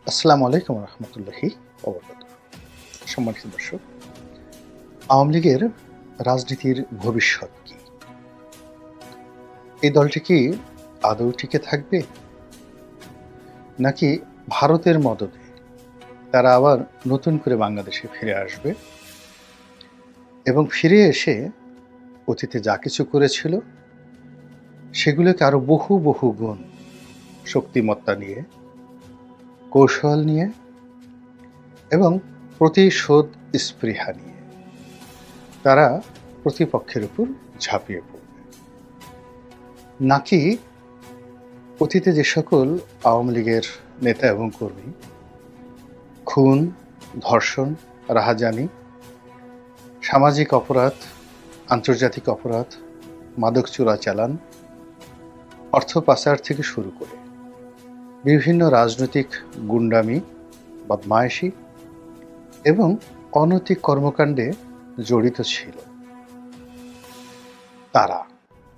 আসসালামু আলাইকুম রহমতুল্লাহি সম্মানিত দর্শক, আওয়ামী লীগের রাজনীতির ভবিষ্যৎ কি? এই দলটি কি আদৌ টিকে থাকবে, নাকি ভারতের মদদে তারা আবার নতুন করে বাংলাদেশে ফিরে আসবে এবং ফিরে এসে অতীতে যা কিছু করেছিল সেগুলোকে আরো বহু বহু গুণ শক্তিমত্তা নিয়ে, কৌশল নিয়ে এবং প্রতিশোধ স্পৃহা নিয়ে তারা প্রতিপক্ষের উপর ঝাঁপিয়ে পড়বে, নাকি অতীতে যে সকল আওয়ামী লীগের নেতা এবং কর্মী খুন, ধর্ষণ, রাহাজানি, সামাজিক অপরাধ, আন্তর্জাতিক অপরাধ, মাদক চোরাচালান, অর্থ পাচার থেকে শুরু করে বিভিন্ন রাজনৈতিক গুন্ডামি, বদমায়েশি এবং অনৈতিক কর্মকাণ্ডে জড়িত ছিল,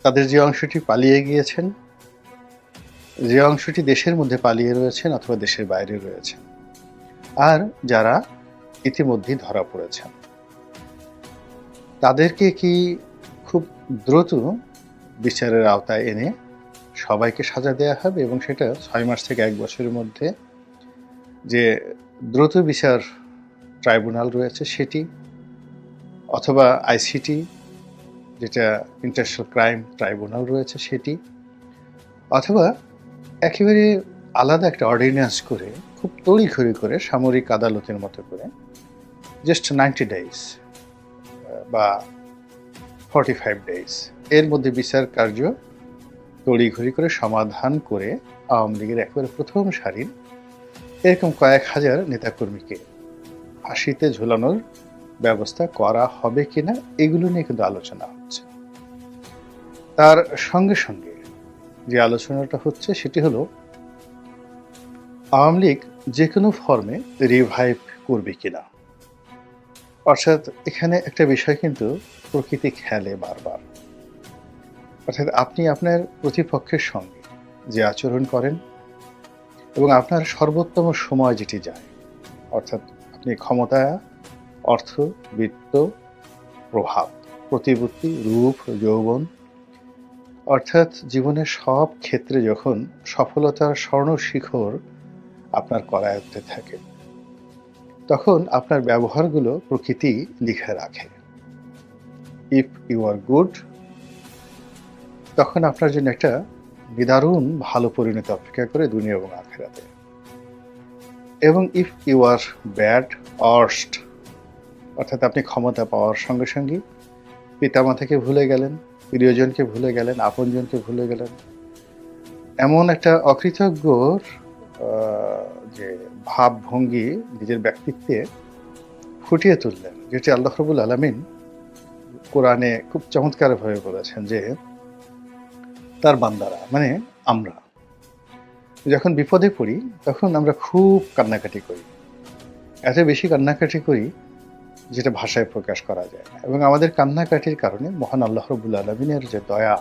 তাদের যে অংশটি পালিয়ে গিয়েছেন, যে অংশটি দেশের মধ্যে পালিয়ে রয়েছেন অথবা দেশের বাইরে রয়েছেন, আর যারা ইতিমধ্যেই ধরা পড়েছেন, তাদেরকে কি খুব দ্রুত বিচারের আওতায় এনে সবাইকে সাজা দেওয়া হবে এবং সেটা 6 মাস থেকে 1 বছরের মধ্যে যে দ্রুত বিচার ট্রাইব্যুনাল রয়েছে সেটি, অথবা আইসিটি যেটা ইন্টারন্যাশনাল ক্রাইম ট্রাইব্যুনাল রয়েছে সেটি, অথবা একেবারে আলাদা একটা অর্ডিন্যান্স করে খুব তড়িঘড়ি করে সামরিক আদালতের মতো করে জাস্ট 90 ডেজ বা 45 ডেজ এর মধ্যে বিচার কার্য তড়িঘড়ি করে সমাধান করে আওয়ামী লীগের একেবারে প্রথম সারির এরকম কয়েক হাজার নেতাকর্মীকে ফাঁসিতে ঝুলানোর ব্যবস্থা করা হবে কিনা, এগুলো নিয়ে কিন্তু আলোচনা হচ্ছে। তার সঙ্গে সঙ্গে যে আলোচনাটা হচ্ছে সেটি হলো আওয়ামী লীগ যে কোনো ফর্মে রিভাইভ করবে কিনা। অর্থাৎ এখানে একটা বিষয় কিন্তু প্রকৃতি খেলে বারবার। অর্থাৎ আপনি আপনার প্রতিপক্ষের সঙ্গে যে আচরণ করেন এবং আপনার সর্বোত্তম সময় যেটি যায়, অর্থাৎ আপনি ক্ষমতা, অর্থ, বিত্ত, প্রভাব, প্রতিপত্তি, রূপ, যৌবন, অর্থাৎ জীবনের সব ক্ষেত্রে যখন সফলতার স্বর্ণ শিখর আপনার করায়ত্তে থাকে, তখন আপনার ব্যবহারগুলো প্রকৃতি লিখে রাখে। ইফ ইউ আর গুড, তখন আপনার জন্য একটা নিদারুণ ভালো পরিণতি অপেক্ষা করে দুনিয়া এবং আখিরাতে। এবং if you are bad worst, অর্থাৎ আপনি ক্ষমতা পাওয়ার সঙ্গে সঙ্গে পিতামাতাকে ভুলে গেলেন, প্রিয়জনকে ভুলে গেলেন, আপনজনকে ভুলে গেলেন, এমন একটা অকৃতজ্ঞর যে ভাবভঙ্গি নিজের ব্যক্তিত্বে ফুটিয়ে তুললেন, যেটি আল্লাহ রাব্বুল আলামিন কোরআনে খুব চমৎকারভাবে বলেছেন যে তার বান্দারা মানে আমরা যখন বিপদে পড়ি তখন আমরা খুব কান্নাকাটি করি, এত বেশি কান্নাকাটি করি যেটা ভাষায় প্রকাশ করা যায় না। এবং আমাদের কান্নাকাটির কারণে মহান আল্লাহ রাব্বুল আলামিনের যে দয়া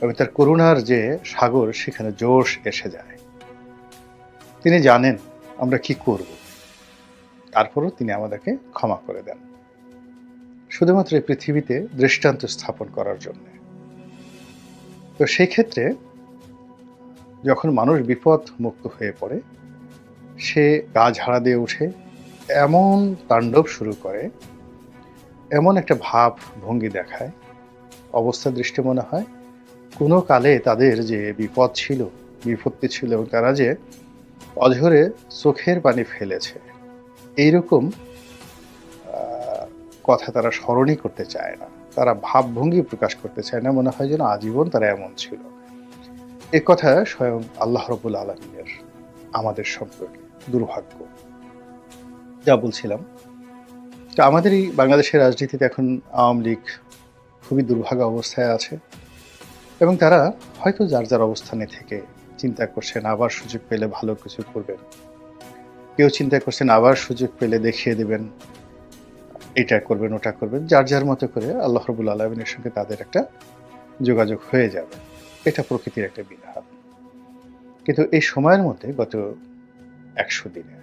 এবং তার করুণার যে সাগর, সেখানে জোশ এসে যায়। তিনি জানেন আমরা কি করব, তারপরও তিনি আমাদেরকে ক্ষমা করে দেন, শুধুমাত্র এই পৃথিবীতে দৃষ্টান্ত স্থাপন করার জন্য। তো সেই ক্ষেত্রে যখন মানুষ বিপদ মুক্ত হয়ে পড়ে, সে গা ঝাড়া দিয়ে উঠে এমন তাণ্ডব শুরু করে, এমন একটা ভাব ভঙ্গি দেখায়, অবস্থা দৃষ্টি মনে হয় কোনো কালে তাদের যে বিপদ ছিল, বিপত্তি ছিল এবং তারা যে অঝরে চোখের পানি ফেলেছে, এইরকম কথা তারা স্মরণই করতে চায় না, তারা ভাবভঙ্গি প্রকাশ করতে চায় না, মনে হয় যেন আজীবন তারা এমন ছিল। এ কথা স্বয়ং আল্লাহ রাব্বুল আলামিনের আমাদের সম্পর্কে দুর্ভাগ্য। যা বলছিলাম, তো আমাদের এই বাংলাদেশের রাজনীতিতে এখন আওয়ামী লীগ খুবই দুর্ভাগা অবস্থায় আছে এবং তারা হয়তো যার যার অবস্থানে থেকে চিন্তা করছেন আবার সুযোগ পেলে ভালো কিছু করবেন, কেউ চিন্তা করছেন আবার সুযোগ পেলে দেখিয়ে দেবেন, এটা করবেন ওটা করবেন, যার যার মতো করে আল্লাহ রাব্বুল আলামিনের সঙ্গে তাদের একটা যোগাযোগ হয়ে যাবে। এটা প্রকৃতির একটা বিধান। কিন্তু এই সময়ের মধ্যে গত 100 দিনে।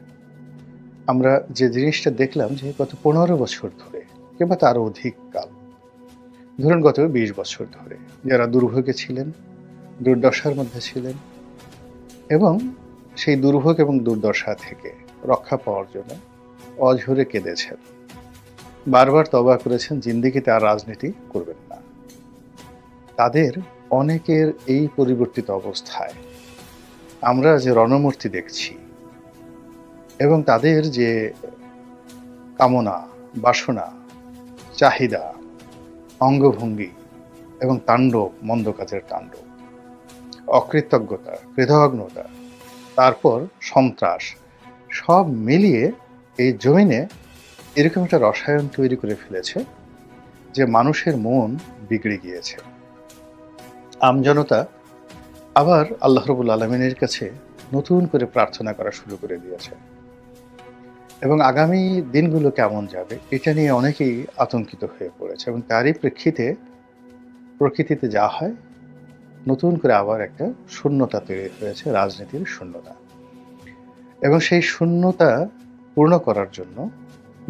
আমরা যে জিনিসটা দেখলাম যে গত 15 বছর ধরে কিংবা তারও অধিক কাল, ধরুন গত 20 বছর ধরে যারা দুর্ভোগে ছিলেন, দুর্দশার মধ্যে ছিলেন এবং সেই দুর্ভোগ এবং দুর্দশা থেকে রক্ষা পাওয়ার জন্য অঝরে কেঁদেছেন। বারবার তওবা করেছেন জিন্দেগিতে আর রাজনীতি করবেন না। তাদের অনেকের এই পরিবর্তিত অবস্থায় আমরা যে রণমূর্তি দেখছি এবং তাদের যে কামনা, বাসনা, চাহিদা, অঙ্গভঙ্গি এবং তাণ্ডব, মন্দ কাজের তাণ্ডব, অকৃতজ্ঞতা, কৃতঘ্নতা, তারপর সন্ত্রাস, সব মিলিয়ে এই জমিনে এরকম একটা রসায়ন তৈরি করে ফেলেছে যে মানুষের মন বিগড়ে গিয়েছে। আমজনতা আবার আল্লাহ রাব্বুল আলামিনের কাছে নতুন করে প্রার্থনা করা শুরু করে দিয়েছে এবং আগামী দিনগুলো কেমন যাবে এটা নিয়ে অনেকেই আতঙ্কিত হয়ে পড়েছে এবং তারই প্রেক্ষিতে প্রকৃতিতে যা হয়, নতুন করে আবার একটা শূন্যতা তৈরি হয়েছে, রাজনীতির শূন্যতা। এবং সেই শূন্যতা পূর্ণ করার জন্য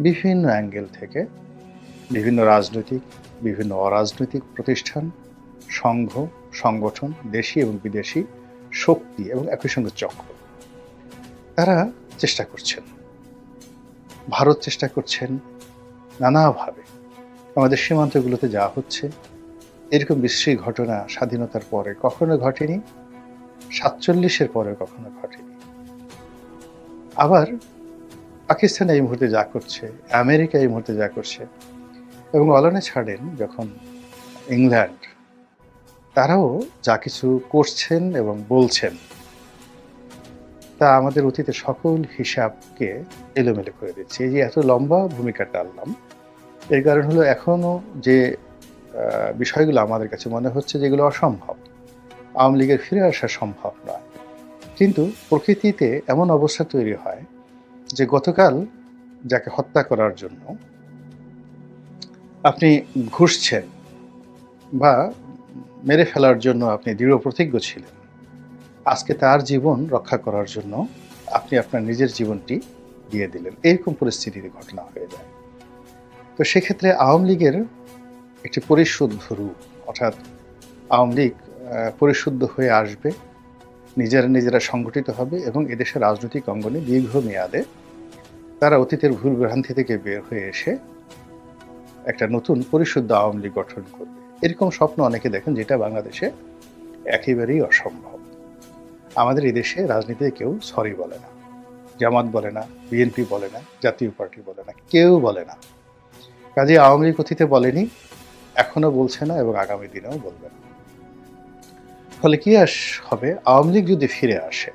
বিভিন্ন অ্যাঙ্গেল থেকে বিভিন্ন রাজনৈতিক, বিভিন্ন অরাজনৈতিক প্রতিষ্ঠান, সংঘ, সংগঠন, দেশি এবং বিদেশি শক্তি এবং একই সঙ্গে চক্র, তারা চেষ্টা করছেন। ভারত চেষ্টা করছেন নানাভাবে। আমাদের সীমান্তগুলোতে যা হচ্ছে, এরকম বিশ্রী ঘটনা স্বাধীনতার পরে কখনো ঘটেনি, ৪৭-এর পরে কখনো ঘটেনি। আবার পাকিস্তান এই মুহূর্তে যা করছে, আমেরিকা এই মুহূর্তে যা করছে, এবং অলানে ছাড়েন যখন ইংল্যান্ড, তারাও যা কিছু করছেন এবং বলছেন, তা আমাদের অতীতের সকল হিসাবকে এলোমেলো করে দিচ্ছে। এই যে এত লম্বা ভূমিকা টানলাম, এর কারণ হলো এখনো যে বিষয়গুলো আমাদের কাছে মনে হচ্ছে যেগুলো অসম্ভব, আওয়ামী লীগের ফিরে আসা সম্ভব নয়। কিন্তু প্রকৃতিতে এমন অবস্থা তৈরি হয় যে গতকাল যাকে হত্যা করার জন্য আপনি ঘুষছেন বা মেরে ফেলার জন্য আপনি দৃঢ় প্রতিজ্ঞ ছিলেন, আজকে তার জীবন রক্ষা করার জন্য আপনি আপনার নিজের জীবনটি দিয়ে দিলেন। এরকম পরিস্থিতির ঘটনা হয়ে যায়। তো সেক্ষেত্রে আওয়ামী লীগের একটি পরিশুদ্ধ রূপ, অর্থাৎ আওয়ামী লীগ পরিশুদ্ধ হয়ে আসবে, নিজেরা সংগঠিত হবে এবং এদেশের রাজনৈতিক অঙ্গনে দীর্ঘমেয়াদে তারা অতীতের ভুল ভ্রান্তি থেকে বের হয়ে এসে একটা নতুন পরিশুদ্ধ আওয়ামী লীগ গঠন করবে। এরকম স্বপ্ন অনেকে দেখেন, যেটা বাংলাদেশে একেবারেই অসম্ভব। আমাদের এই দেশে রাজনীতিতে কেউ সরি বলে না, জামাত বলে না, বিএনপি বলে না, জাতীয় পার্টি বলে না, কেউ বলে না। কাজে আওয়ামী লীগ অতীতে বলেনি, এখনো বলছে না এবং আগামী দিনেও বলবে না। ফলে কি হবে, আওয়ামী লীগ যদি ফিরে আসে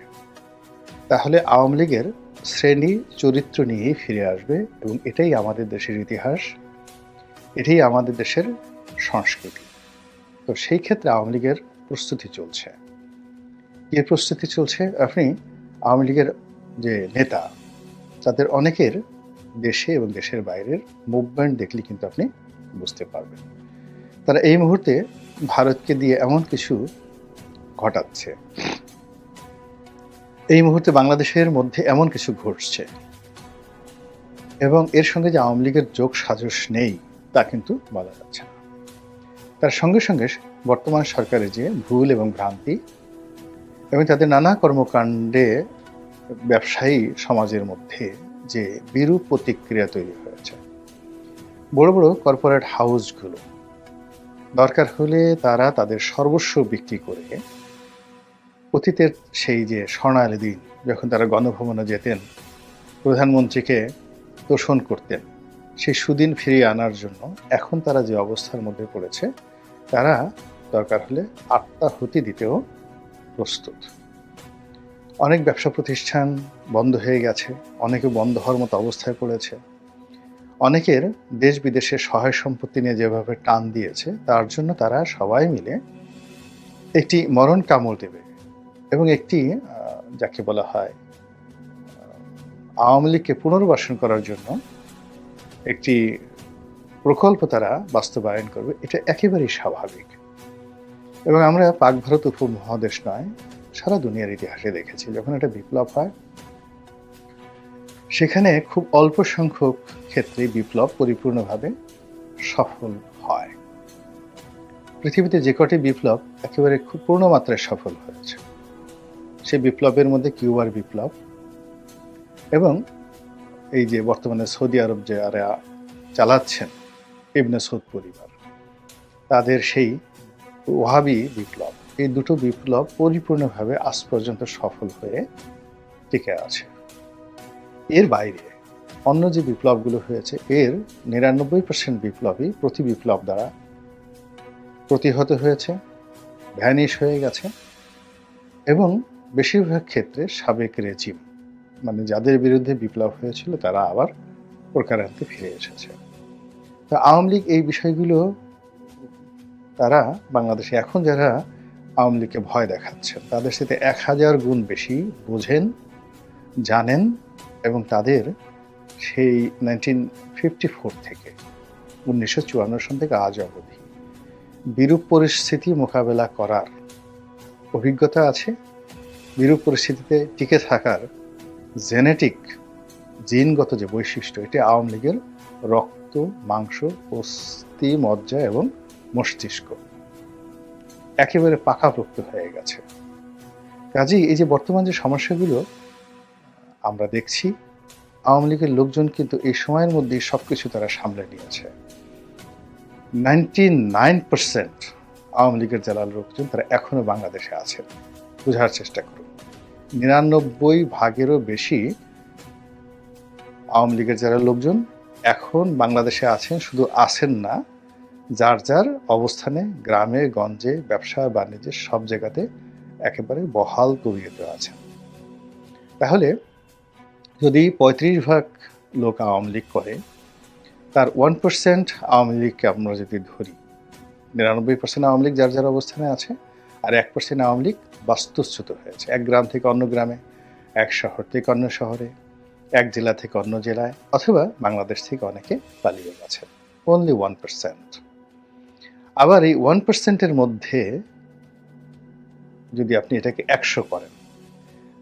তাহলে আওয়ামী লীগের শ্রেণী চরিত্র নিয়েই ফিরে আসবে এবং এটাই আমাদের দেশের ইতিহাস, এটাই আমাদের দেশের সংস্কৃতি। তো সেই ক্ষেত্রে আওয়ামী লীগের প্রস্তুতি চলছে। কি প্রস্তুতি চলছে? আপনি আওয়ামী লীগের যে নেতা, তাদের অনেকের দেশে এবং দেশের বাইরের মুভমেন্ট দেখলে কিন্তু আপনি বুঝতে পারবেন। তারা এই মুহূর্তে ভারতকে দিয়ে এমন কিছু ঘটাচ্ছে, এই মুহূর্তে বাংলাদেশের মধ্যে এমন কিছু ঘটছে এবং এর সঙ্গে যে আওয়ামী লীগের যোগ সাজস নেই তা কিন্তু বলা যাচ্ছে না। তার সঙ্গে সঙ্গে বর্তমান সরকারের যে ভুল এবং ভ্রান্তি এবং তাদের নানা কর্মকাণ্ডে ব্যবসায়ী সমাজের মধ্যে যে বিরূপ প্রতিক্রিয়া তৈরি হয়েছে, বড় বড় কর্পোরেট হাউসগুলো দরকার হলে তারা তাদের সর্বস্ব বিক্রি করে অতীতের সেই যে স্বর্ণালী দিন যখন তারা গণভবনে যেতেন, প্রধানমন্ত্রীকে তোষণ করতেন, সেই সুদিন ফিরিয়ে আনার জন্য এখন তারা যে অবস্থার মধ্যে পড়েছে, তারা দরকার হলে আত্মাহুতি দিতেও প্রস্তুত। অনেক ব্যবসা প্রতিষ্ঠান বন্ধ হয়ে গেছে, অনেকে বন্ধ হওয়ার মতো অবস্থায় পড়েছে। অনেকের দেশ বিদেশের সহায় সম্পত্তি নিয়ে যেভাবে টান দিয়েছে, তার জন্য তারা সবাই মিলে একটি মরণ কামড় দেবে এবং একটি যাকে বলা হয় আওয়ামী লীগকে পুনর্বাসন করার জন্য একটি প্রকল্প তারা বাস্তবায়ন করবে। এটা একেবারেই স্বাভাবিক এবং আমরা পাক ভারত উপমহাদেশ নয়, সারা দুনিয়ার ইতিহাসে দেখেছি, যখন একটা বিপ্লব হয় সেখানে খুব অল্প সংখ্যক ক্ষেত্রে বিপ্লব পরিপূর্ণভাবে সফল হয়। পৃথিবীতে যে কটি বিপ্লব একেবারে খুব পূর্ণ মাত্রায় সফল হয়েছে, সেই বিপ্লবের মধ্যে কিউবার বিপ্লব এবং এই যে বর্তমানে সৌদি আরব যারা চালাচ্ছেন ইবনে সৌদ পরিবার, তাদের সেই ওয়াহাবি বিপ্লব, এই দুটো বিপ্লব পরিপূর্ণভাবে আজ পর্যন্ত সফল হয়ে টিকে আছে। এর বাইরে অন্য যে বিপ্লবগুলো হয়েছে এর ৯৯% বিপ্লবই প্রতি বিপ্লব দ্বারা প্রতিহত হয়েছে, ভ্যানিশ হয়ে গেছে এবং বেশিরভাগ ক্ষেত্রে সাবেক রেজিম, মানে যাদের বিরুদ্ধে বিপ্লব হয়েছিল তারা আবার প্রকারান্তে ফিরে এসেছে। তো আওয়ামী লীগ এই বিষয়গুলো, তারা বাংলাদেশে এখন যারা আওয়ামী লীগকে ভয় দেখাচ্ছেন তাদের সাথে ১০০০ গুণ বেশি বোঝেন, জানেন এবং তাদের সেই 1954 থেকে 1954 সন থেকে আজ অবধি বিরূপ পরিস্থিতি মোকাবেলা করার অভিজ্ঞতা আছে। বিরূপ পরিস্থিতিতে টিকে থাকার জেনেটিক জিনগত যে বৈশিষ্ট্য, এটি আওয়ামী লীগের রক্ত, মাংস, অস্থি, মজ্জা এবং মস্তিষ্ক একেবারে পাকাপোক্ত হয়ে গেছে। কাজেই এই যে বর্তমান যে সমস্যাগুলো আমরা দেখছি, আওয়ামী লীগের লোকজন কিন্তু এই সময়ের মধ্যেই সবকিছু তারা সামলে নিয়েছে। 99% আওয়ামী লীগের যারা লোকজন তারা এখনো বাংলাদেশে আছেন। বোঝার চেষ্টা করুন, 99% বেশি আওয়ামী লীগের যারা লোকজন এখন বাংলাদেশে আছেন। শুধু আছেন না, যার যার অবস্থানে গ্রামে গঞ্জে ব্যবসা বাণিজ্যে সব জায়গাতে একেবারে বহাল তবিয়তে আছেন। তাহলে যদি ৩৫% লোক আওয়ামী লীগ করে, তার 1% আওয়ামী লীগকে আমরা যদি ধরি, ৯৯% আওয়ামী লীগ যার যার অবস্থানে আছে, আর 1% আওয়ামী লীগ বাস্তুচ্যুত হয়েছে। এক গ্রাম থেকে অন্য গ্রামে, এক শহর থেকে অন্য শহরে, এক জেলা থেকে অন্য জেলায়, অথবা বাংলাদেশ থেকে অনেকে পালিয়ে গেছেন। অনলি 1%। আবার এই 1%-এর মধ্যে যদি আপনি এটাকে ১০০ করেন,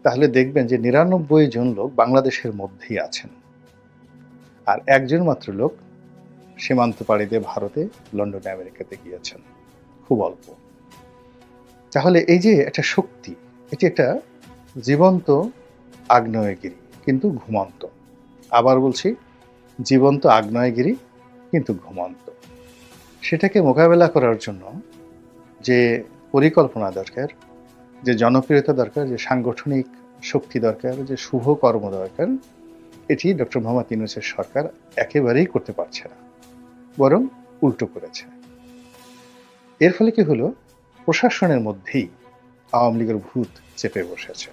তাহলে দেখবেন যে ৯৯ জন লোক বাংলাদেশের মধ্যেই আছেন, আর একজন মাত্র লোক সীমান্ত পাড়ি দিয়ে ভারতে, লন্ডনে, আমেরিকাতে গিয়েছেন, খুব অল্প। তাহলে এই যে একটা শক্তি, এটি একটা জীবন্ত আগ্নেয়গিরি কিন্তু ঘুমন্ত। আবার বলছি, জীবন্ত আগ্নেয়গিরি কিন্তু ঘুমন্ত। সেটাকে মোকাবেলা করার জন্য যে পরিকল্পনা দরকার, যে জনপ্রিয়তা দরকার, যে সাংগঠনিক শক্তি দরকার, যে শুভ কর্ম দরকার, এটি ডক্টর মোহাম্মদ ইউনূসের সরকার একেবারেই করতে পারছে না, বরং উল্টো করেছে। এর ফলে কি হলো, প্রশাসনের মধ্যেই আওয়ামী লীগের ভূত চেপে বসেছে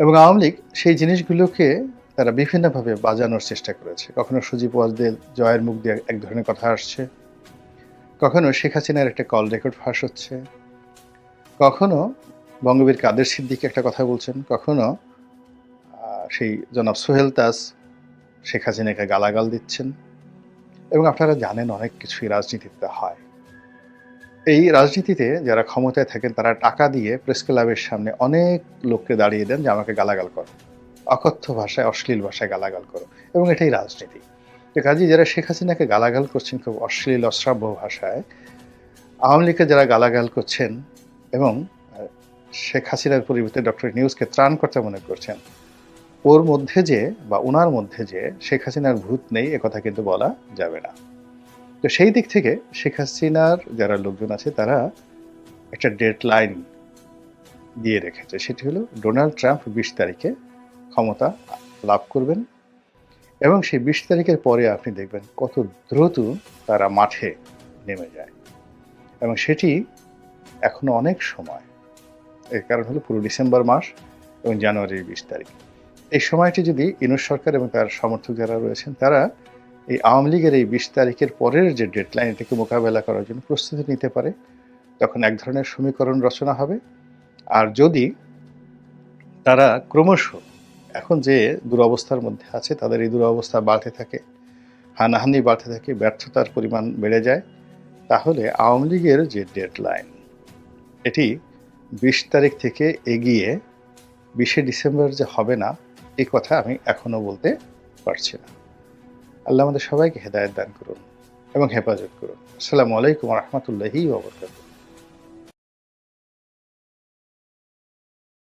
এবং আওয়ামী লীগ সেই জিনিসগুলোকে তারা বিভিন্নভাবে বাজানোর চেষ্টা করেছে। কখনো সজীব ওয়াজদের জয়ের মুখ দিয়ে এক ধরনের কথা আসছে, কখনো শেখ হাসিনার একটা কল রেকর্ড ফাঁস হচ্ছে, কখনো বঙ্গবীর কাদের সিদ্দিকী একটা কথা বলছেন, কখনো সেই জনাব সোহেল তাজ শেখ হাসিনাকে গালাগাল দিচ্ছেন। এবং আপনারা জানেন অনেক কিছুই রাজনীতিতে হয়। এই রাজনীতিতে যারা ক্ষমতায় থাকেন তারা টাকা দিয়ে প্রেস ক্লাবের সামনে অনেক লোককে দাঁড়িয়ে দেন যে আমাকে গালাগাল করো, অকথ্য ভাষায়, অশ্লীল ভাষায় গালাগাল করো, এবং এটাই রাজনীতি। তো কাজেই যারা শেখ হাসিনাকে গালাগাল করছেন খুব অশ্লীল অশ্রাব্য ভাষায়, আওয়ামী লীগকে যারা গালাগাল করছেন এবং শেখ হাসিনার পরিবর্তে ডক্টর ইউনূসকে ত্রাণকর্তা মনে করছেন, ওর মধ্যে যে বা ওনার মধ্যে যে শেখ হাসিনার ভূত নেই একথা কিন্তু বলা যাবে না। তো সেই দিক থেকে শেখ হাসিনার যারা লোকজন আছে তারা একটা ডেডলাইন দিয়ে রেখেছে, সেটি হলো ডোনাল্ড ট্রাম্প ২০ তারিখে ক্ষমতা লাভ করবেন এবং সেই ২০ তারিখের পরে আপনি দেখবেন কত দ্রুত তারা মাঠে নেমে যায়। এবং সেটি এখনো অনেক সময়, এর কারণ হলো পুরো ডিসেম্বর মাস এবং জানুয়ারির ২০ তারিখ। এই সময়টি যদি ইউনূস সরকার এবং তার সমর্থক যারা রয়েছেন তারা এই আওয়ামী লীগের এই ২০ তারিখের পরের যে ডেডলাইন, এটাকে মোকাবেলা করার জন্য প্রস্তুতি নিতে পারে, তখন এক ধরনের সমীকরণ রচনা হবে। আর যদি তারা ক্রমশ এখন যে দুরবস্থার মধ্যে আছে তাদের এই দুরবস্থা বাড়তে থাকে, হানাহানি বাড়তে থাকে, ব্যর্থতার পরিমাণ বেড়ে যায়, তাহলে আওয়ামী লীগের যে ডেডলাইন এটি ২০ তারিখ থেকে এগিয়ে ২০শে ডিসেম্বর যে হবে না, এই কথা আমি এখনো বলতে পারছি না। আল্লাহ আমাদের সবাইকে হেদায়েত দান করুন এবং হেফাজত করুন। আসসালামু আলাইকুম ওয়া রাহমাতুল্লাহি ওয়া বারাকাতুহু।